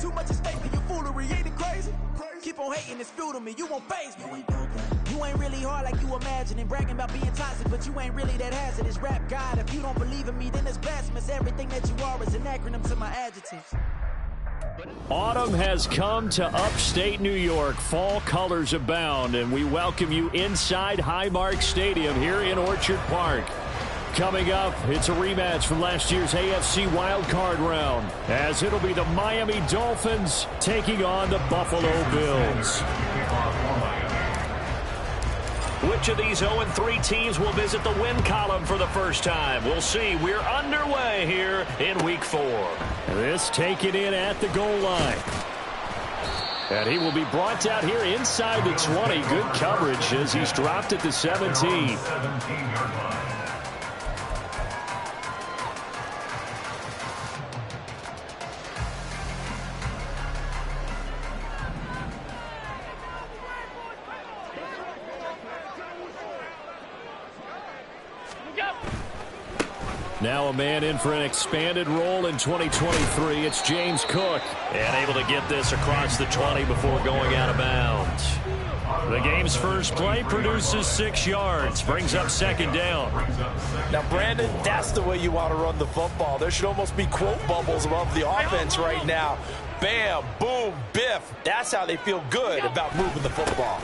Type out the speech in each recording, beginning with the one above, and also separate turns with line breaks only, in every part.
Too much at stake for your foolery, ain't it crazy? Keep on hating, it's fuel to me, you won't faze me. You ain't really hard like you imagine, and bragging about being toxic, but you ain't really that hazardous. Rap God, if you don't believe in me, then it's blasphemous. Everything that you are is an acronym to my adjectives.
Autumn has come to upstate New York. Fall colors abound, and we welcome you inside Highmark Stadium here in Orchard Park. Coming up, it's a rematch from last year's AFC wildcard round, as it'll be the Miami Dolphins taking on the Buffalo Bills. Which of these 0-3 teams will visit the win column for the first time? We'll see. We're underway here in Week 4. This taken in at the goal line. And he will be brought out here inside the 20. Good coverage as he's dropped at the 17. Now a man in for an expanded role in 2023. It's James Cook. And able to get this across the 20 before going out of bounds. The game's first play produces 6 yards. Brings up second down.
Now, Brandon, that's the way you want to run the football. There should almost be quote bubbles above the offense right now. Bam, boom, biff. That's how they feel good about moving the football.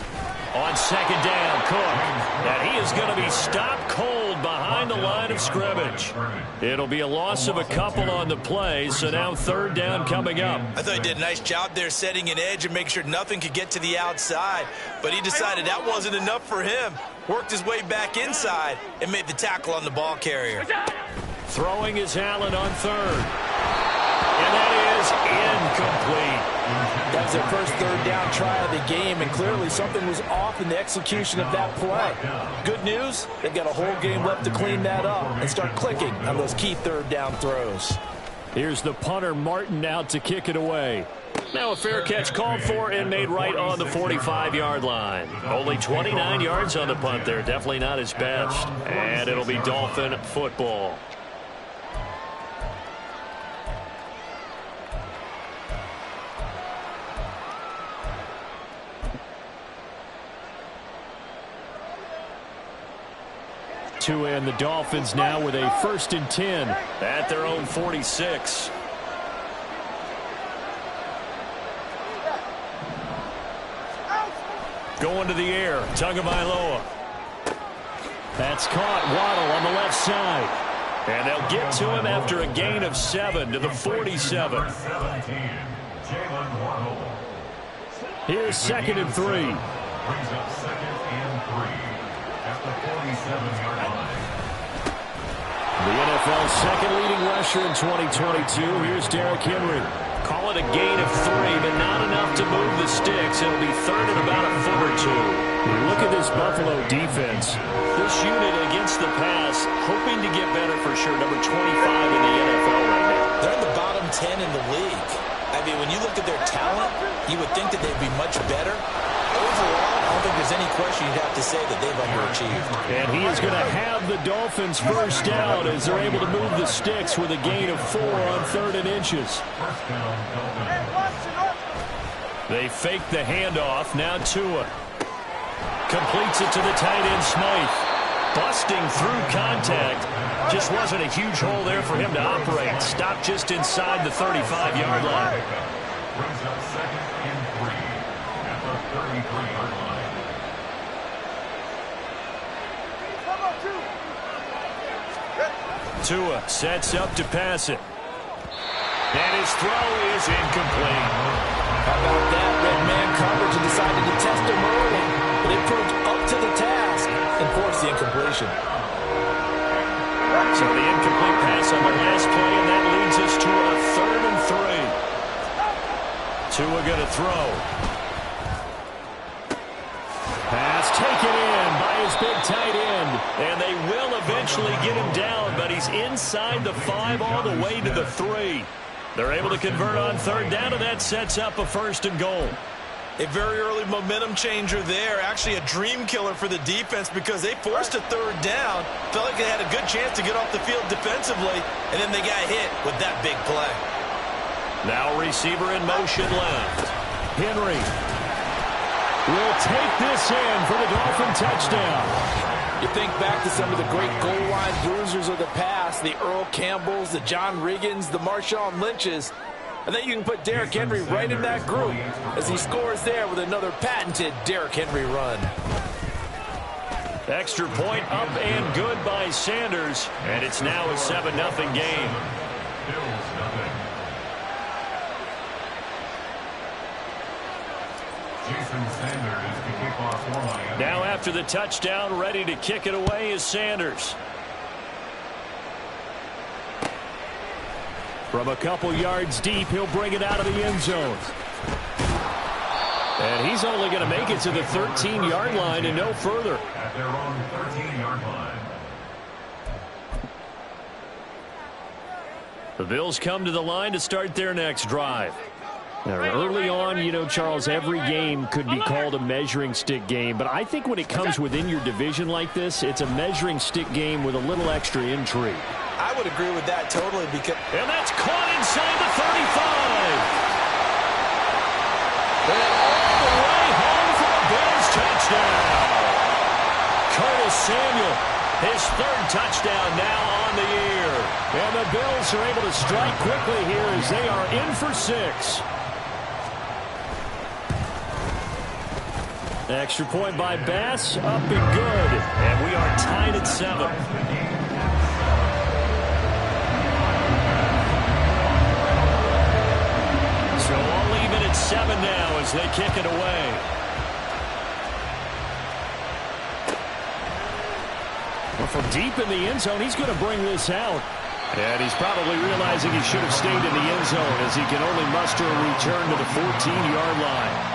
On second down, Cook. And he is going to be stopped cold behind the line of scrimmage. It'll be a loss of a couple on the play, so now third down coming up.
I thought he did a nice job there setting an edge and making sure nothing could get to the outside. But he decided that wasn't enough for him. Worked his way back inside and made the tackle on the ball carrier.
Throwing is Allen on third. And that is incomplete.
That was their first third down try of the game, and clearly something was off in the execution of that play. Good news, they've got a whole game left to clean that up and start clicking on those key third down throws.
Here's the punter, Martin, out to kick it away. Now a fair catch called for and made right on the 45-yard line. Only 29 yards on the punt there. Definitely not his best. And it'll be Dolphin football. And the Dolphins now with a 1st and 10 at their own 46. Going to the air, Tagovailoa. That's caught. Waddle on the left side. And they'll get to him after a gain of 7 to the 47. Here's 2nd and 3.
Brings up 2nd and 3. At the 47-yard line.
The NFL's second leading rusher in 2022. Here's Derrick Henry. Call it a gain of 3, but not enough to move the sticks. It'll be third and about a foot or 2. Look at this Buffalo defense. This unit against the pass, hoping to get better for sure. Number 25 in the NFL right now.
They're in the bottom 10 in the league. I mean, when you look at their talent, you would think that they'd be much better. Overall, I don't think there's any question you'd have to say that they've underachieved.
And he is going to have the Dolphins first down as they're able to move the sticks with a gain of 4 on 3rd and inches. They fake the handoff. Now Tua completes it to the tight end Smythe. Busting through contact. Just wasn't a huge hole there for him to operate. Stopped just inside the 35-yard line.
Brings up 2nd and 3 at the 33-yard line.
Tua sets up to pass it. And his throw is incomplete.
How about that? Red man coverage and decided to test him early. But they proved up to the task and forced the incompletion.
So the incomplete pass on the last play, and that leads us to a 3rd and 3. Tua going to throw. Pass taken in by his big tight end. And they will eventually get him down, but he's inside the 5 all the way to the 3. They're able to convert on 3rd down, and that sets up a 1st and goal.
A very early momentum changer there. Actually a dream killer for the defense because they forced a 3rd down. Felt like they had a good chance to get off the field defensively, and then they got hit with that big play.
Now receiver in motion left. Henry will take this in for the Dolphin touchdown.
You think back to some of the great goal line bruisers of the past, the Earl Campbells, the John Riggins, the Marshawn Lynches. I think you can put Derrick Henry right in that group as he scores there with another patented Derrick Henry run.
Extra point up and good by Sanders, and it's now a 7-0 game.
Bills nothing. Jason Sanders to kick off for Miami.
Now after the touchdown, ready to kick it away is Sanders. From a couple yards deep, he'll bring it out of the end zone. And he's only going to make it to the 13-yard line and no further.
At their own 13-yard line.
The Bills come to the line to start their next drive. Now, early on, you know, Charles, every game could be called a measuring stick game. But I think when it comes within your division like this, it's a measuring stick game with a little extra intrigue.
I would agree with that totally because...
And that's caught inside the 35. And all the way home for a Bills touchdown. Curtis Samuel, his third touchdown now on the year. And the Bills are able to strike quickly here as they are in for 6. Extra point by Bass, up and good. And we are tied at 7. So all even at 7 now as they kick it away. Well, from deep in the end zone, he's going to bring this out. And he's probably realizing he should have stayed in the end zone as he can only muster a return to the 14-yard line.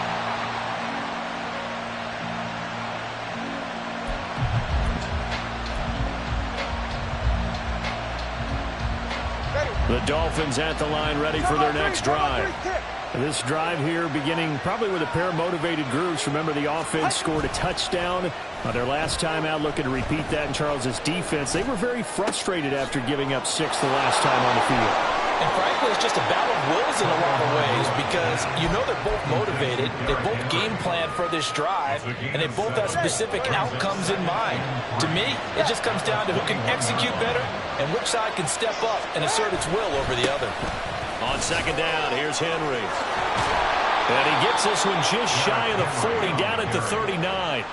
The Dolphins at the line ready for their next drive. This drive here beginning probably with a pair of motivated groups. Remember, the offense scored a touchdown on their last time out, looking to repeat that in Charles's defense. They were very frustrated after giving up 6 the last time on the field.
And frankly, it's just a battle of wills in a lot of ways because you know they're both motivated, they both game plan for this drive, and they both have specific outcomes in mind. To me, it just comes down to who can execute better and which side can step up and assert its will over the other.
On second down, here's Henry. And he gets this one just shy of the 40, down at the 39.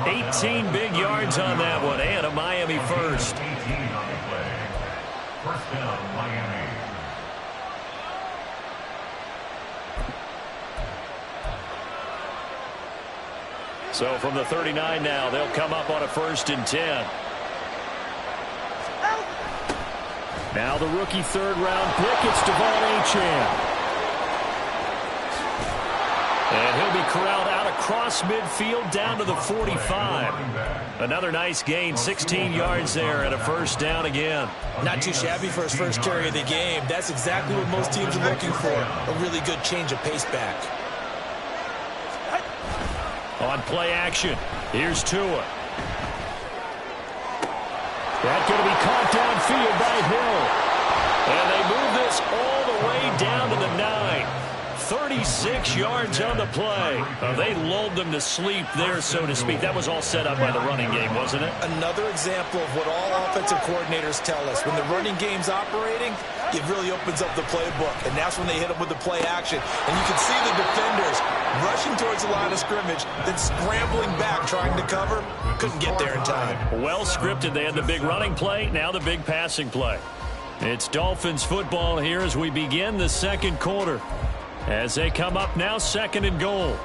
18 big yards on that one, and a Miami first.
18 on the play. First down, Miami.
So from the 39 now, they'll come up on a 1st and 10. Now the rookie third-round pick, it's Devon Achane. And he'll be corralled out across midfield down to the 45. Another nice gain, 16 yards there and a first down again.
Not too shabby for his first carry of the game. That's exactly what most teams are looking for. A really good change of pace back.
On play action, here's Tua. That's going to be caught downfield by Hill. And they move this all the way down to the 9. 36 yards on the play. They lulled them to sleep there, so to speak. That was all set up by the running game, wasn't it?
Another example of what all offensive coordinators tell us. When the running game's operating, it really opens up the playbook. And that's when they hit them with the play action. And you can see the defenders rushing towards the line of scrimmage, then scrambling back, trying to cover. Couldn't get there in time.
Well scripted. They had the big running play, now the big passing play. It's Dolphins football here as we begin the second quarter. As they come up now, 2nd and goal.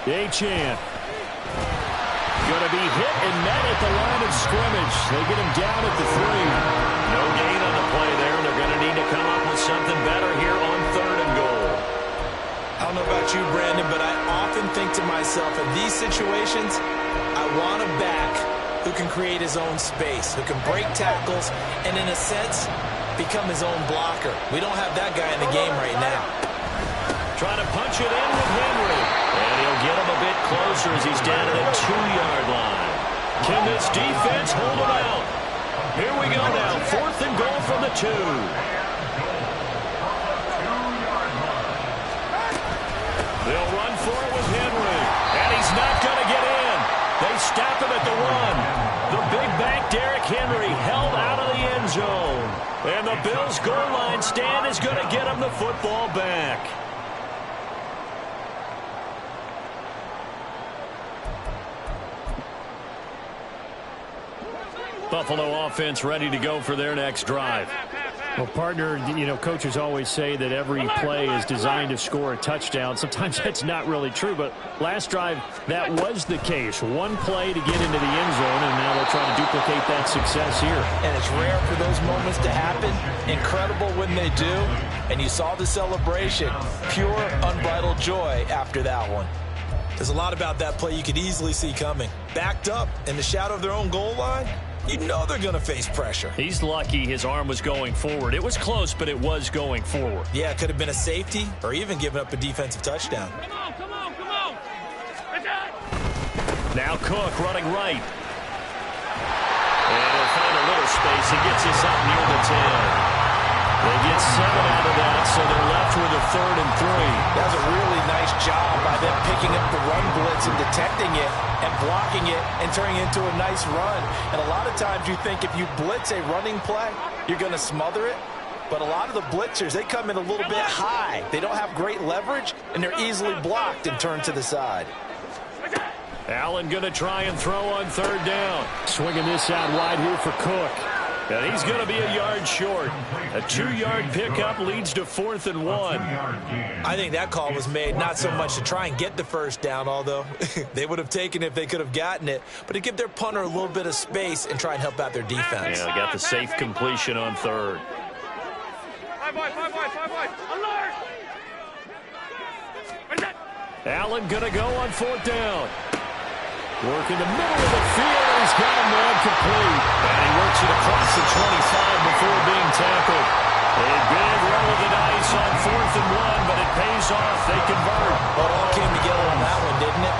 Achane. Going to be hit and met at the line of scrimmage. They get him down at the 3. No gain on the play there. They're going to need to come up with something better here on 3rd and goal.
I don't know about you, Brandon, but I often think to myself, in these situations, I want a back who can create his own space, who can break tackles, and in a sense, become his own blocker. We don't have that guy in the game right now.
Trying to punch it in with Henry. And he'll get him a bit closer as he's down to the 2-yard line. Can this defense hold him out? Here we go now. 4th and goal from the 2. They'll run for it with Henry. And he's not going to get in. They stop him at the 1. The big back Derrick Henry held out of the end zone. And the Bills' goal line stand is going to get him the football back. Buffalo offense ready to go for their next drive.
Well, partner, you know, coaches always say that every play is designed to score a touchdown. Sometimes that's not really true, but last drive, that was the case. One play to get into the end zone, and now they'll try to duplicate that success here.
And it's rare for those moments to happen. Incredible when they do. And you saw the celebration. Pure, unbridled joy after that one. There's a lot about that play you could easily see coming. Backed up in the shadow of their own goal line, you know they're going to face pressure.
He's lucky his arm was going forward. It was close, but it was going forward.
Yeah, it could have been a safety or even given up a defensive touchdown.
Come on, come on, come on.
Now Cook running right. And he'll find a little space. He gets us up near the 10. They get 7 out of that, so they're left with a 3rd and 3.
That was a really nice job by them picking up the run blitz and detecting it and blocking it and turning it into a nice run. And a lot of times you think if you blitz a running play, you're going to smother it. But a lot of the blitzers, they come in a little bit high. They don't have great leverage, and they're easily blocked and turned to the side.
Allen going to try and throw on 3rd down.
Swinging this out wide here for Cook.
And he's going to be a yard short. A 2-yard pickup leads to 4th and 1.
I think that call was made not so much to try and get the first down, although they would have taken it if they could have gotten it, but to give their punter a little bit of space and try and help out their defense.
Yeah, got the safe completion on 3rd.
5 wide. Alert!
Allen going to go on 4th down. Working the middle of the field. He's got him complete. And he works it across the 25 before being tackled. A big roll of the dice on 4th and 1, but it pays off. They convert.
Well, it all came together on that one, didn't it?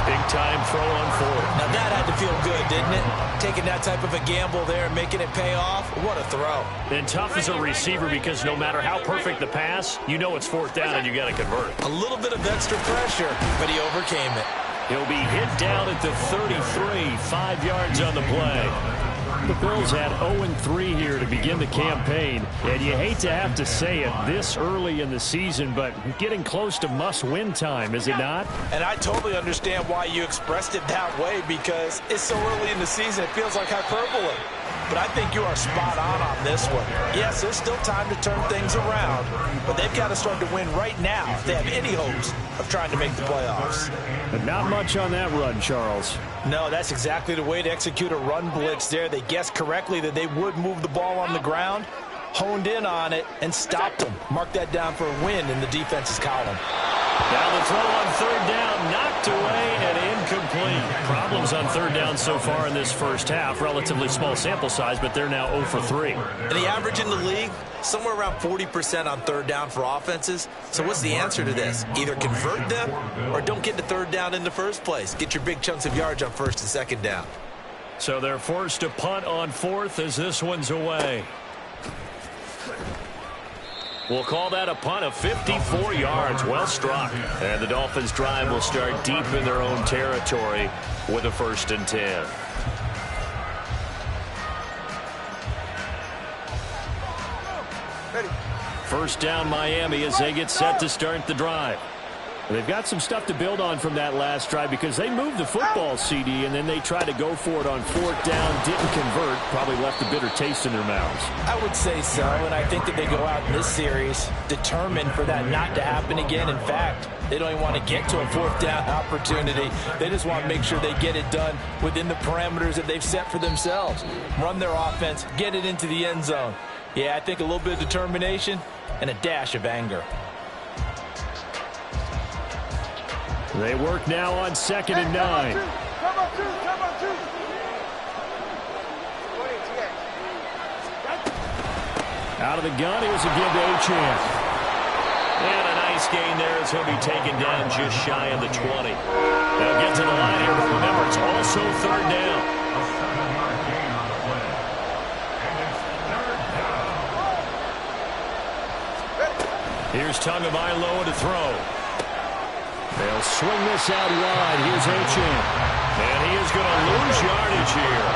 Big time throw on 4th.
Now that had to feel good, didn't it? Taking that type of a gamble there and making it pay off. What a throw.
And tough as a receiver because no matter how perfect the pass, you know it's 4th down and you got to convert.
A little bit of extra pressure, but he overcame it.
He'll be hit down at the 33, 5 yards on the play.
The Bills had 0-3 here to begin the campaign, and you hate to have to say it this early in the season, but getting close to must-win time, is it not?
And I totally understand why you expressed it that way, because it's so early in the season, it feels like hyperbole. But I think you are spot on this one. Yes, there's still time to turn things around, but they've got to start to win right now if they have any hopes of trying to make the playoffs.
But not much on that run, Charles.
No, that's exactly the way to execute a run blitz there. They guessed correctly that they would move the ball on the ground, honed in on it, and stopped them. Mark that down for a win in the defense's column.
Now the throw on 3rd down, knocked away and incomplete. Problems on 3rd down so far in this first half. Relatively small sample size, but they're now 0 for 3.
And the average in the league, somewhere around 40% on 3rd down for offenses. So what's the answer to this? Either convert them or don't get to 3rd down in the first place. Get your big chunks of yards on 1st and 2nd down.
So they're forced to punt on 4th as this one's away. We'll call that a punt of 54 yards. Well struck. And the Dolphins' drive will start deep in their own territory with a 1st and 10. First down Miami as they get set to start the drive.
They've got some stuff to build on from that last drive because they moved the football, CD, and then they tried to go for it on 4th down, didn't convert, probably left a bitter taste in their mouths.
I would say so, and I think that they go out in this series determined for that not to happen again. In fact, they don't even want to get to a 4th down opportunity. They just want to make sure they get it done within the parameters that they've set for themselves. Run their offense, get it into the end zone. Yeah, I think a little bit of determination and a dash of anger.
They work now on 2nd and 9. Out of the gun, here's a give to Achane.
And a nice gain there as he'll be taken down just shy of the 20. They'll get to the line here, but remember, it's also third down.
A 7-yard gain on the play. And it's third down.
Here's Tagovailoa to throw.
They'll swing this out wide. Here's Achane.
And he is going to lose yardage here.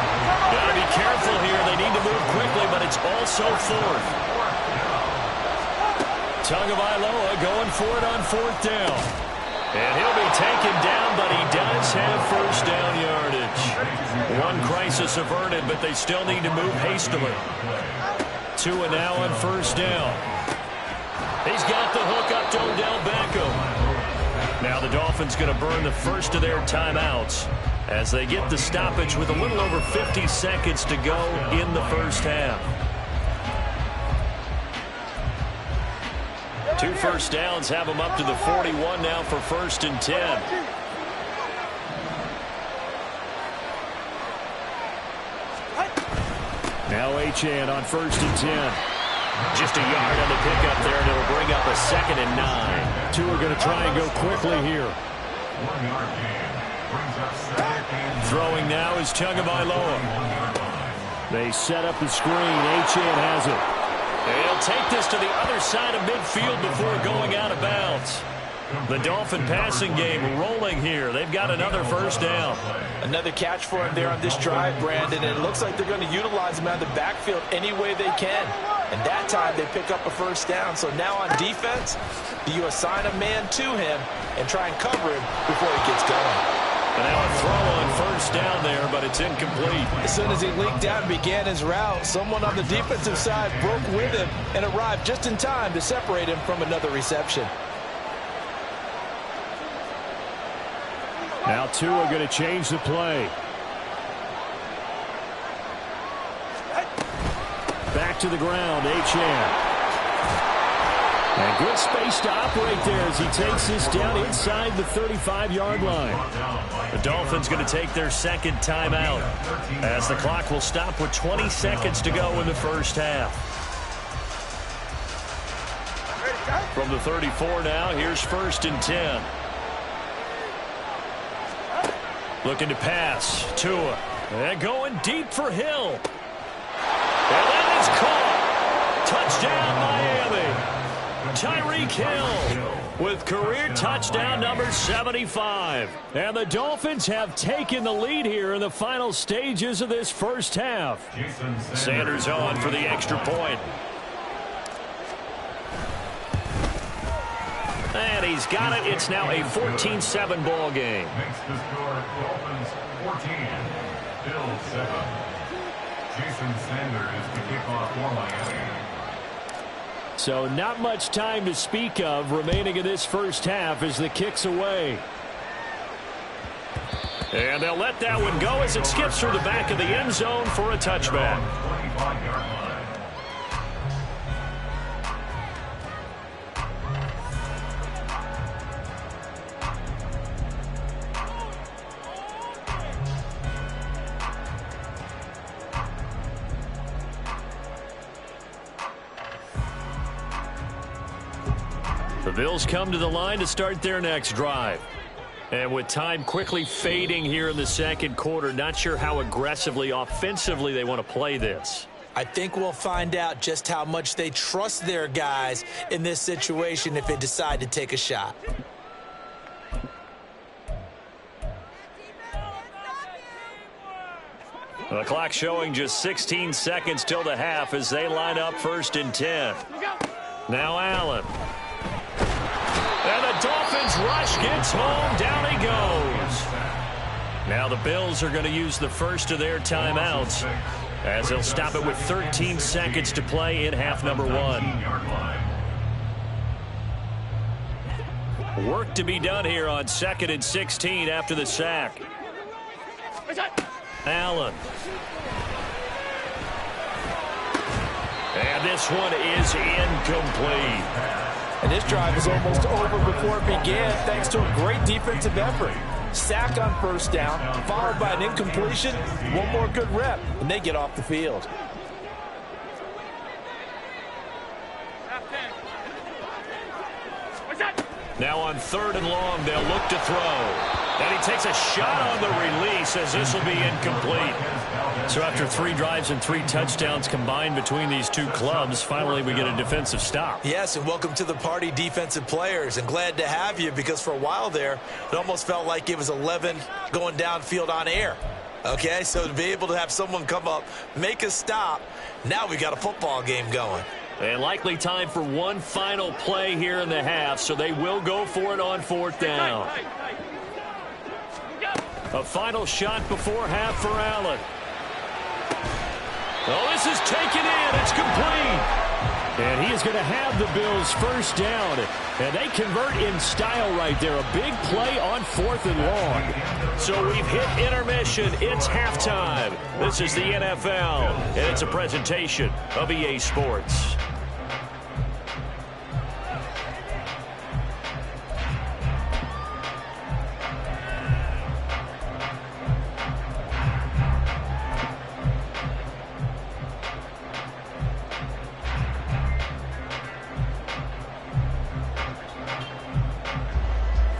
Got to be careful here. They need to move quickly, but it's also fourth. Tagovailoa going for it on fourth down. And he'll be taken down, but he does have first down yardage. One crisis averted, but they still need to move hastily. Tua now on first down. He's got the hook up to Odell Beckham. Now the Dolphins going to burn the first of their timeouts as they get the stoppage with a little over 50 seconds to go in the first half. 2 first downs have them up to the 41 now for 1st and 10.
Now Achane on 1st and 10.
Just a yard on the pickup there, and it'll bring up a 2nd and 9.
Tua going to try and go quickly here.
1-yard gain. Brings up 2nd and
Throwing now is Tagovailoa.
They set up the screen. Achane has it.
He'll take this to the other side of midfield before going out of bounds. The Dolphin passing game rolling here. They've got another first down.
Another catch for him there on this drive, Brandon, and it looks like they're going to utilize him out of the backfield any way they can. And that time they pick up a first down. So now on defense, do you assign a man to him and try and cover him before he gets going?
And now a throw on first down there, but it's incomplete.
As soon as he leaked out and began his route, someone on the defensive side broke with him and arrived just in time to separate him from another reception.
Now Tua going to change the play. Back to the ground, Achane. And good space to operate there as he takes this down inside the 35-yard line.
The Dolphins going to take their second timeout as the clock will stop with 20 seconds to go in the first half. From the 34 now, here's 1st and 10. Looking to pass. Tua. And going deep for Hill. And that is caught. Touchdown, Miami. Tyreek Hill with career touchdown number 75. And the Dolphins have taken the lead here in the final stages of this first half. Sanders on for the extra point. And he's got it. It's now a 14-7 ball game.
makes the score Dolphins 14, Bills 7. Jason Sanders to kick off for Miami.
So not much time to speak of remaining in this first half as the kick's away.
And they'll let that one go as it skips through the back of the end zone for a touchback.
25-yard line.
The Bills come to the line to start their next drive. And with time quickly fading here in the second quarter, not sure how aggressively, offensively they want to play this.
I think we'll find out just how much they trust their guys in this situation if they decide to take a shot.
The clock showing just 16 seconds till the half as they line up 1st and 10. Now Allen. And the Dolphins rush gets home. Down he goes. Now the Bills are going to use the first of their timeouts as they'll stop it with 13 seconds to play in half number 1. Work to be done here on 2nd and 16 after the sack. Allen. And this one is incomplete.
And this drive is almost over before it began thanks to a great defensive effort. Sack on first down, followed by an incompletion, one more good rep, and they get off the field.
Now on 3rd and long, they'll look to throw. And he takes a shot on the release as this will be incomplete. So after 3 drives and 3 touchdowns combined between these two clubs, finally we get a defensive stop.
Yes, and welcome to the party, defensive players. And glad to have you, because for a while there, it almost felt like it was 11 going downfield on air. Okay, so to be able to have someone come up, make a stop, now we got a football game going.
And likely time for one final play here in the half, so they will go for it on 4th down. A final shot before half for Allen. Oh, this is taken in. It's complete. And he is going to have the Bills' first down. And they convert in style right there. A big play on 4th and long. So we've hit intermission. It's halftime. This is the NFL, and it's a presentation of EA Sports.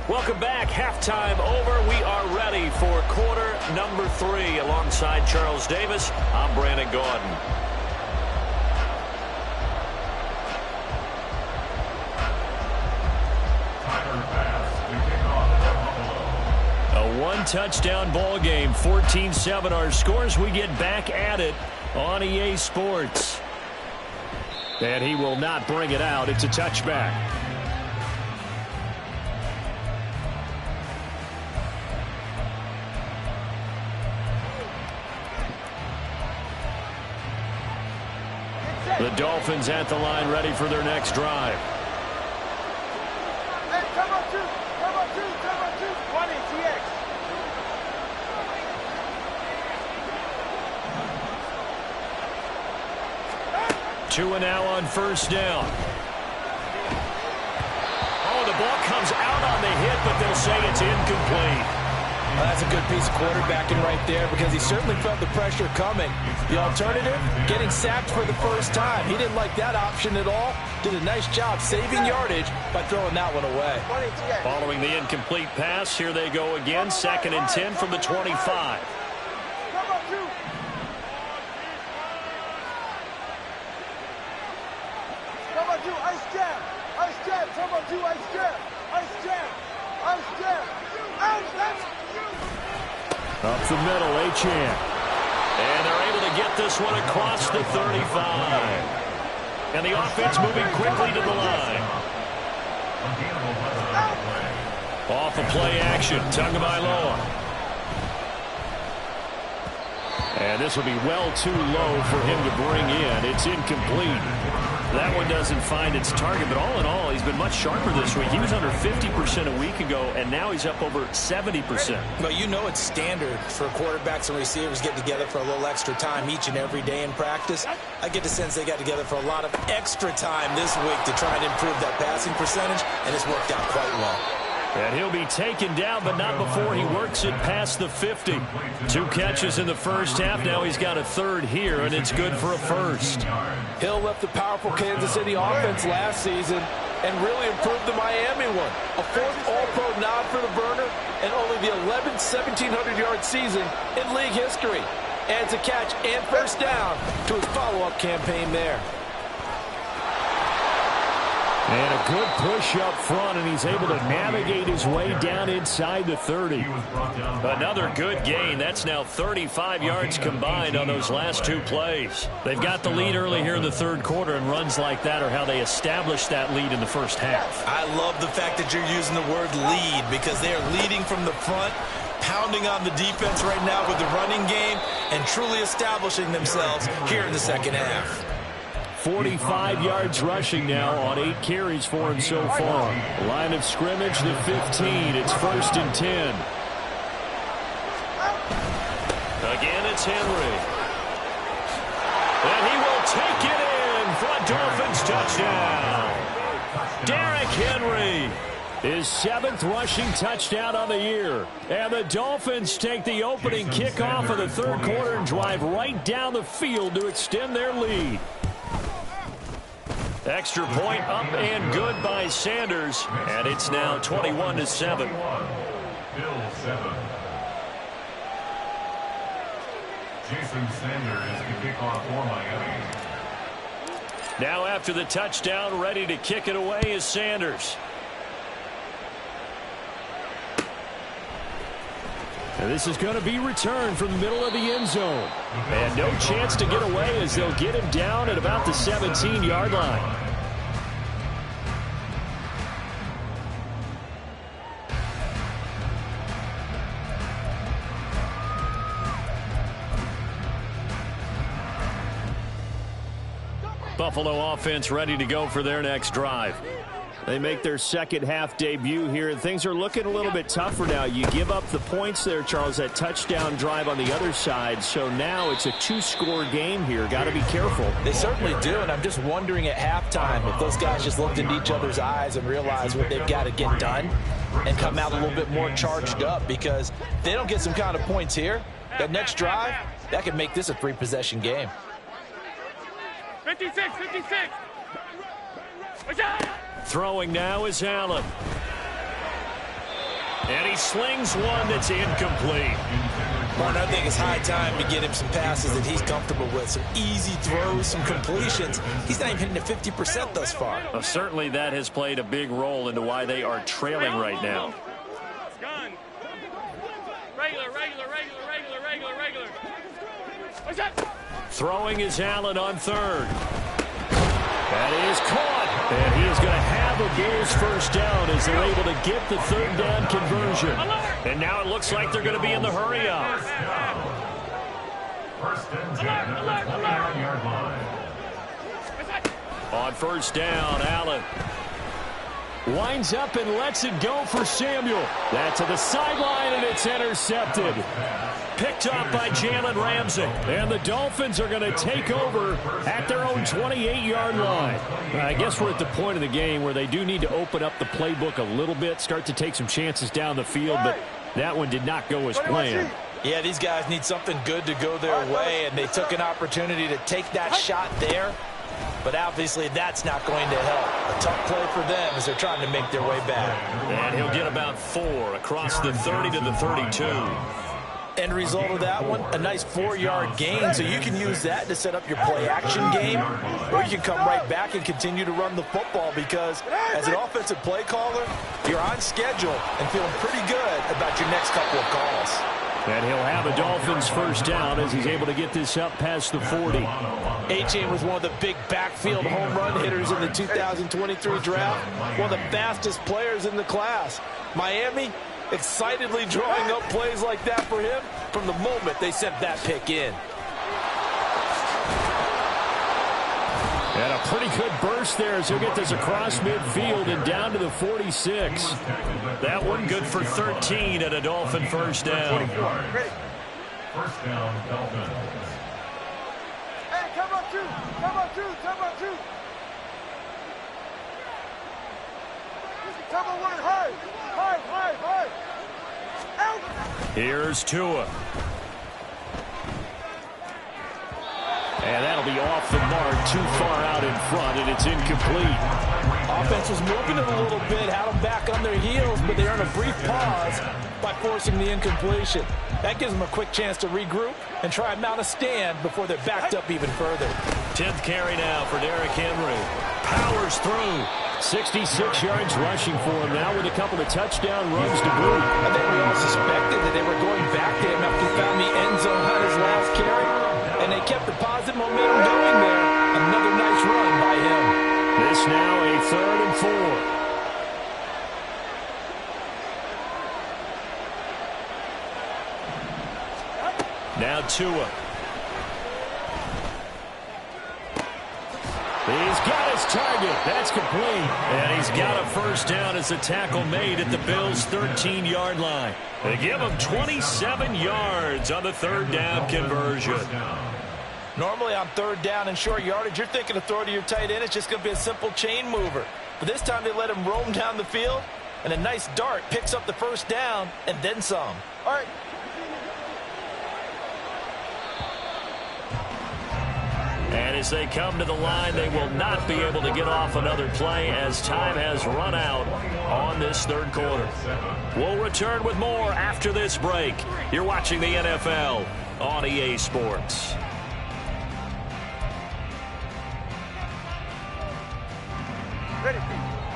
Welcome back. Halftime over. We are ready for quarter number 3. Alongside Charles Davis, I'm Brandon Gaudin. A 1-touchdown ball game. 14-7 our scores. We get back at it on EA Sports. And he will not bring it out. It's a touchback. The Dolphins at the line, ready for their next drive.
Hey, come on, 20 TX.
2 and now on 1st down. Oh, the ball comes out on the hit, but they'll say it's incomplete.
Well, that's a good piece of quarterbacking right there, because he certainly felt the pressure coming. The alternative, getting sacked for the first time. He didn't like that option at all. Did a nice job saving yardage by throwing that one away.
Following the incomplete pass, here they go again. 2nd and 10 from the 25. Up the middle, Achane. And they're able to get this one across the 35. And the offense moving quickly to the line. Off a play action, Tagovailoa. And this will be well too low for him to bring in. It's incomplete. That one doesn't find its target, but all in all, he's been much sharper this week. He was under 50% a week ago, and now he's up over 70%.
Well, you know it's standard for quarterbacks and receivers get together for a little extra time each and every day in practice. I get the sense they got together for a lot of extra time this week to try and improve that passing percentage, and it's worked out quite well.
And he'll be taken down, but not before he works it past the 50. 2 catches in the first half. Now he's got a 3rd here, and it's good for a 1st.
Hill left the powerful Kansas City offense last season and really improved the Miami one. A 4th All-Pro nod for the burner, and only the 11th 1,700-yard season in league history. Adds a catch and 1st down to his follow-up campaign there.
And a good push up front, and he's able to navigate his way down inside the 30. Another good gain. That's now 35 yards combined on those last 2 plays. They've got the lead early here in the 3rd quarter, and runs like that are how they establish that lead in the first half.
I love the fact that you're using the word lead, because they are leading from the front, pounding on the defense right now with the running game, and truly establishing themselves here in the 2nd half.
45 yards rushing now on 8 carries for him so far. Line of scrimmage, the 15. It's 1st and 10. Again, it's Henry. And he will take it in for a Dolphins touchdown. Derrick Henry, his 7th rushing touchdown on the year. And the Dolphins take the opening kickoff of the 3rd quarter and drive right down the field to extend their lead. Extra point up and good by Sanders. And it's now 21-7.
Bill 7. Jason Sanders to kick off for Miami.
Now after the touchdown, ready to kick it away is Sanders.
And this is going to be returned from the middle of the end zone. And no chance to get away as they'll get him down at about the 17-yard line. Buffalo offense ready to go for their next drive. They make their second half debut here, and things are looking a little bit tougher now. You give up the points there, Charles, that touchdown drive on the other side. So now it's a two-score game here. Got to be careful.
They certainly do, and I'm just wondering at halftime if those guys just looked into each other's eyes and realized what they've got to get done and come out a little bit more charged up, because if they don't get some kind of points here, that next drive, that could make this a three-possession game.
56, 56.
Throwing now is Allen. And he slings one that's incomplete.
Well, I think it's high time to get him some passes that he's comfortable with. Some easy throws, some completions. He's not even hitting the 50% thus far.
Well, certainly that has played a big role into why they are trailing right now.
Gun. Regular. What's that?
Throwing is Allen on third. That is caught. And he is going to have a Bulls first down as they're able to get the third down conversion. And now it looks like they're going to be in the hurry-up.
First and 10 at the 29-yard line.
On first down, Allen winds up and lets it go for Samuel. That's to the sideline, and it's intercepted. Picked up by Jalen Ramsey. And the Dolphins are going to take over at their own 28-yard line. I guess we're at the point of the game where they do need to open up the playbook a little bit, start to take some chances down the field, but that one did not go as planned.
Yeah, these guys need something good to go their way, and they took an opportunity to take that shot there. But obviously that's not going to help. A tough play for them as they're trying to make their way back.
And he'll get about 4 across the 30 to the 32.
End result of that one, a nice 4-yard gain, so you can use that to set up your play-action game, or you can come right back and continue to run the football, because as an offensive play caller, you're on schedule and feeling pretty good about your next couple of calls.
And he'll have a Dolphins first down as he's able to get this up past the 40.
A-Chain was one of the big backfield home run hitters in the 2023 draft, one of the fastest players in the class. Miami excitedly drawing up plays like that for him from the moment they sent that pick in.
And a pretty good burst there as he'll get this across midfield and down to the 46.
That one good for 13 at a Dolphin first down.
First down, Dolphins.
Hey, come on, two. Come on, one, high. Out.
Here's Tua.
And that'll be off the mark, too far out in front, and it's incomplete.
Offense was moving it a little bit, had them back on their heels, but they earned a brief pause by forcing the incompletion. That gives them a quick chance to regroup and try and mount a stand before they're backed up even further.
10th carry now for Derrick Henry. Powers through.
66 yards rushing for him now with a couple of touchdown runs to boot.
I think we all suspected that they were going back to him after he found the end zone on his last carry, and they kept the positive momentum going there. Another nice run by him.
This now a 3rd and 4.
Now Tua.
He's got his target. That's complete.
And he's got a first down as the tackle made at the Bills' 13-yard line. They give him 27 yards on the third down conversion.
Normally on third down and short yardage, you're thinking of throw to your tight end. It's just going to be a simple chain mover. But this time they let him roam down the field, and a nice dart picks up the first down and then some.
All right.
And
as they come to the line, they will not be able to get off another play as time has run out on this third quarter. We'll return with more after this break. You're watching the NFL on EA Sports.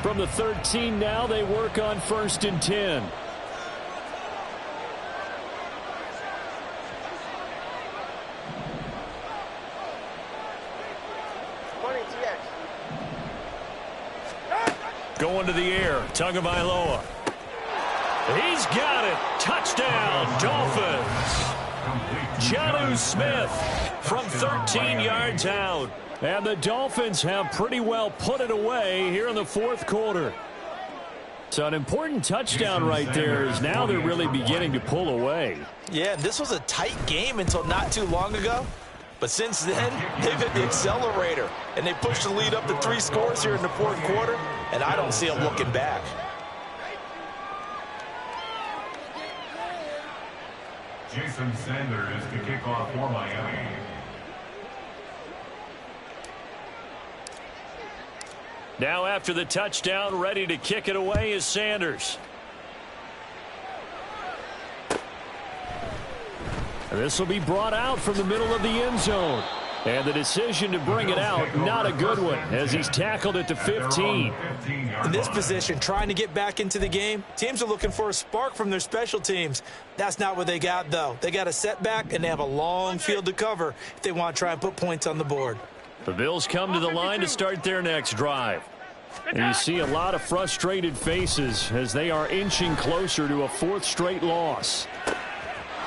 From the 13 now, they work on 1st and 10. Going to the air, Tagovailoa. He's got it. Touchdown, Dolphins. Jonnu Smith from 13 yards out. And the Dolphins have pretty well put it away here in the fourth quarter. So an important touchdown right there is now they're really beginning to pull away.
Yeah, this was a tight game until not too long ago. But since then, they've hit the accelerator, and they pushed the lead up to 3 scores here in the fourth quarter, and I don't see them looking back.
Jason Sanders to kick off for Miami.
Now after the touchdown, ready to kick it away is Sanders. And this will be brought out from the middle of the end zone. And the decision to bring it out, not a good one, as he's tackled at the 15.
In this position, trying to get back into the game, teams are looking for a spark from their special teams. That's not what they got, though. They got a setback, and they have a long field to cover if they want to try and put points on the board.
The Bills come to the line to start their next drive. And you see a lot of frustrated faces as they are inching closer to a 4th straight loss.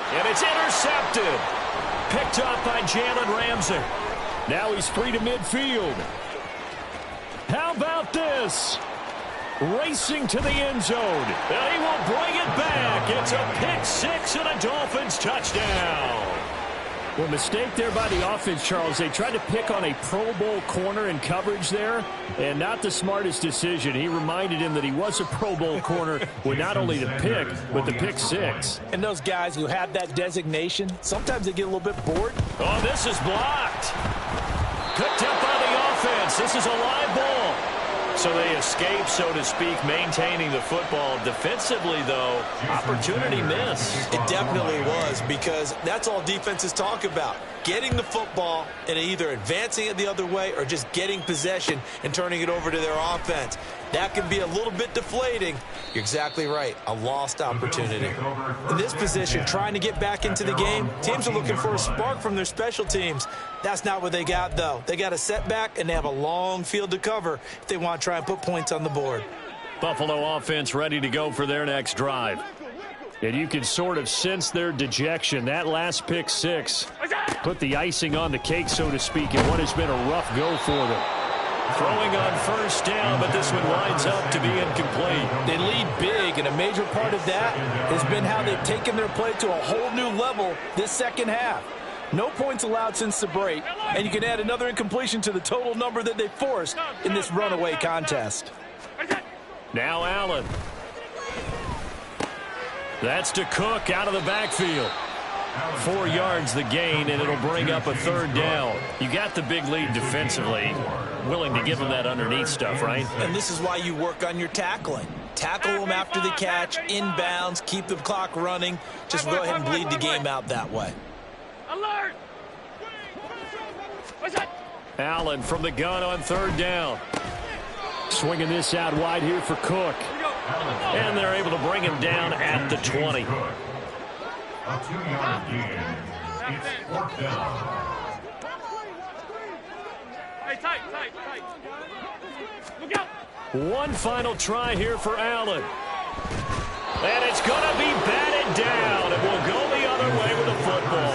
And it's intercepted. Picked up by Jalen Ramsey.
Now he's free to midfield. How about this? Racing to the end zone.
And he will bring it back. It's a pick 6 and a Dolphins touchdown.
Well, mistake there by the offense, Charles. They tried to pick on a Pro Bowl corner in coverage there, and not the smartest decision. He reminded him that he was a Pro Bowl corner with not only the pick, but the pick 6.
And those guys who have that designation, sometimes they get a little bit bored.
Oh, this is blocked. Picked up by the offense. This is a live ball. So they escape, so to speak, maintaining the football. Defensively, though, opportunity missed.
It definitely was, because that's all defenses talk about. Getting the football and either advancing it the other way or just getting possession and turning it over to their offense. That can be a little bit deflating. You're exactly right. A lost opportunity. In this position, trying to get back into the game, teams are looking for a spark from their special teams. That's not what they got, though. They got a setback, and they have a long field to cover if they want to try and put points on the board.
Buffalo offense ready to go for their next drive. And you can sort of sense their dejection. That last pick 6 put the icing on the cake, so to speak, in what has been a rough go for them.
Throwing on 1st down, but this one winds up to be incomplete.
They lead big, and a major part of that has been how they've taken their play to a whole new level this second half. No points allowed since the break, and you can add another incompletion to the total number that they forced in this runaway contest.
Now Allen. That's to Cook out of the backfield. 4 yards the gain, and it'll bring up a 3rd down. You got the big lead defensively. Willing to give them that underneath stuff, right?
And this is why you work on your tackling. Tackle them after the catch, inbounds, keep the clock running. Just go ahead and bleed the game out that way.
Alert!
Allen from the gun on 3rd down. Swinging this out wide here for Cook.
And they're able to bring him down at the 20.
A 2-yard gain. It's 4th down.
Hey, tight. Look out!
One final try here for Allen. And it's going to be batted down. It will go the other way with the football.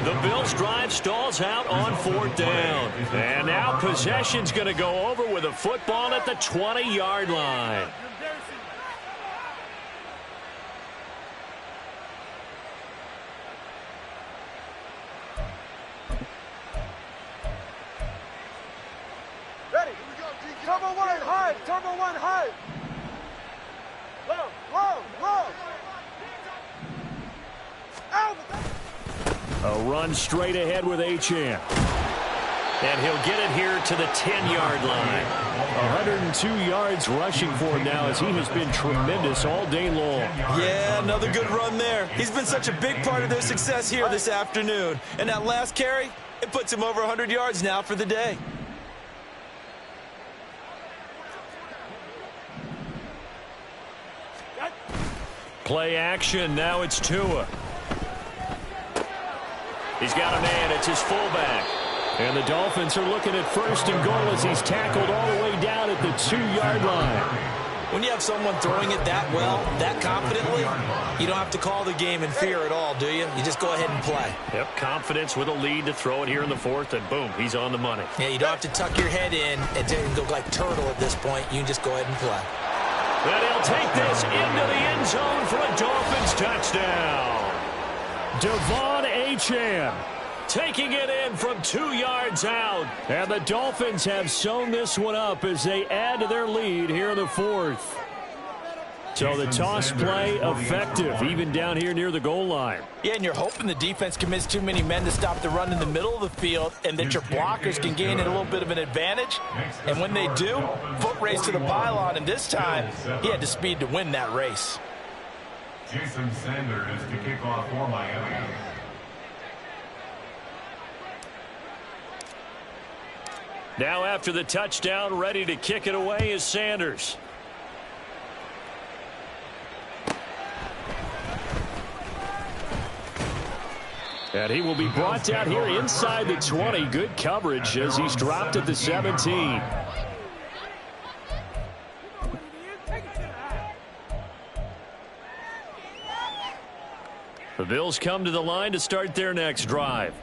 The Bills' drive stalls out on 4th down. And now possession's going to go over with a football at the 20-yard line.
Ready? Turbo 1 high. Turbo 1 high. Low.
A run straight ahead with Achane.
And he'll get it here to the 10-yard line.
102 yards rushing for him now as he has been tremendous all day long.
Yeah, another good run there. He's been such a big part of their success here this afternoon. And that last carry, it puts him over 100 yards now for the day.
Play action. Now it's Tua. He's got a man. It's his fullback.
And the Dolphins are looking at 1st and goal as he's tackled all the way down at the 2-yard line.
When you have someone throwing it that well, that confidently, you don't have to call the game in fear at all, do you? You just go ahead and play.
Yep, confidence with a lead to throw it here in the 4th, and boom, he's on the money.
Yeah, you don't have to tuck your head in and go like turtle at this point. You can just go ahead and play.
And he'll take this into the end zone for a Dolphins touchdown.
Devon Achane
taking it in from 2 yards out.
And the Dolphins have sewn this one up as they add to their lead here in the 4th. So the toss play effective, even down here near the goal line.
Yeah, and you're hoping the defense commits too many men to stop the run in the middle of the field and that your blockers can gain a little bit of an advantage. And when they do, foot race to the pylon, and this time he had the speed to win that race.
Jason Sanders to kick off for Miami.
Now after the touchdown, ready to kick it away is Sanders.
And he will be brought down here inside the 20. Good coverage as he's dropped at the 17.
The Bills come to the line to start their next drive.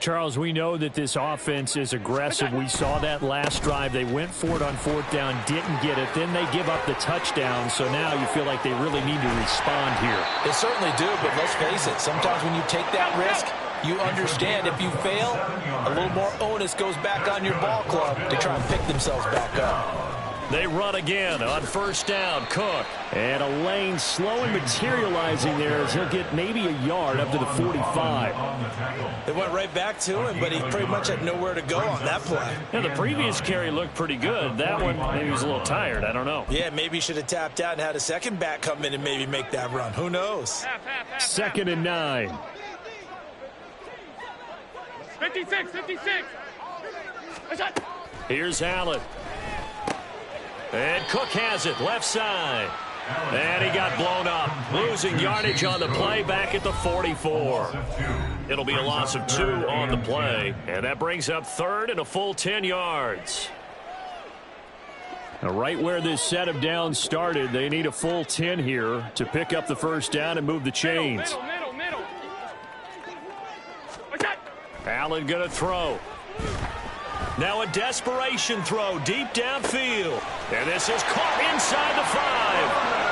Charles, we know that this offense is aggressive. We saw that last drive. They went for it on 4th down, didn't get it. Then they give up the touchdown. So now you feel like they really need to respond here.
They certainly do, but let's face it. Sometimes when you take that risk, you understand if you fail, a little more onus goes back on your ball club to try and pick themselves back up.
They run again on 1st down. Cook.
And a lane slow and materializing there as he'll get maybe a yard up to the 45.
They went right back to him, but he pretty much had nowhere to go on that play.
Yeah, the previous carry looked pretty good. That one, maybe he was a little tired. I don't know.
Yeah, maybe he should have tapped out and had a second back come in and maybe make that run. Who knows?
2nd and 9.
56.
Here's Allen. And Cook has it, left side. And he got blown up. Losing yardage on the play back at the 44. It'll be a loss of 2 on the play. And that brings up 3rd and a full 10 yards.
Now, right where this set of downs started, they need a full 10 here to pick up the 1st down and move the chains.
Middle.
Allen going to throw. Now a desperation throw deep downfield. And this is caught inside the 5.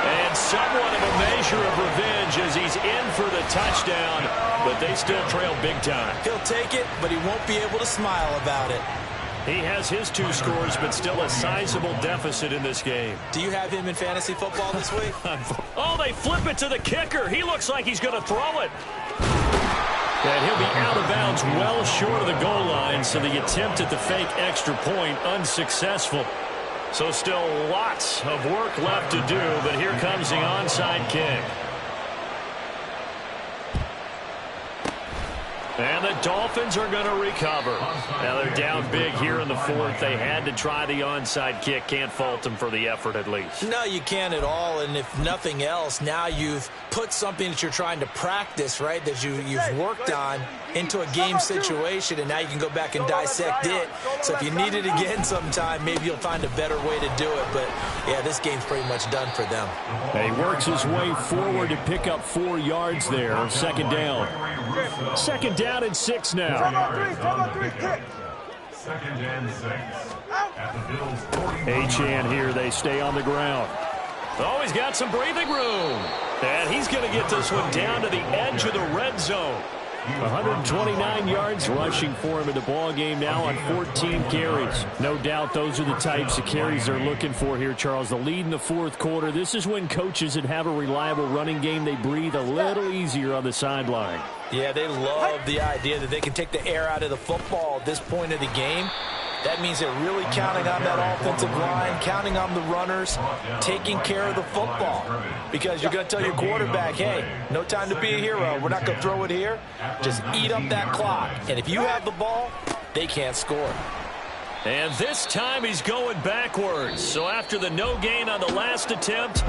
And somewhat of a measure of revenge as he's in for the touchdown. But they still trail big time.
He'll take it, but he won't be able to smile about it.
He has his 2 scores, but still a sizable deficit in this game.
Do you have him in fantasy football this week?
Oh, they flip it to the kicker. He looks like he's going to throw it. And he'll be out of bounds well short of the goal line, so the attempt at the fake extra point unsuccessful. So still lots of work left to do, but here comes the onside kick. And the Dolphins are going to recover. Now they're down big here in the 4th. They had to try the onside kick. Can't fault them for the effort at least.
No, you can't at all. And if nothing else, now you've put something that you're trying to practice, right, that you've worked on into a game situation, and now you can go back and dissect it. So if you need it again sometime, maybe you'll find a better way to do it. But, yeah, this game's pretty much done for them.
He works his way forward to pick up 4 yards there. 2nd down. 2nd down and 6 now.
Turbo 3, kick.
2nd and 6. At the Bills' 40.
Achane here. They stay on the ground.
Oh, he's got some breathing room. And he's going to get this one down to the edge of the red zone.
129 yards rushing for him in the ball game now on 14 carries. No doubt those are the types of carries they're looking for here, Charles. The lead in the fourth quarter. This is when coaches that have a reliable running game, they breathe a little easier on the sideline.
Yeah, they love the idea that they can take the air out of the football at this point of the game. That means they're really counting on that offensive line, counting on the runners, taking care of the football. Because you're going to tell your quarterback, hey, no time to be a hero. We're not going to throw it here. Just eat up that clock. And if you have the ball, they can't score.
And this time he's going backwards. So after the no gain on the last attempt,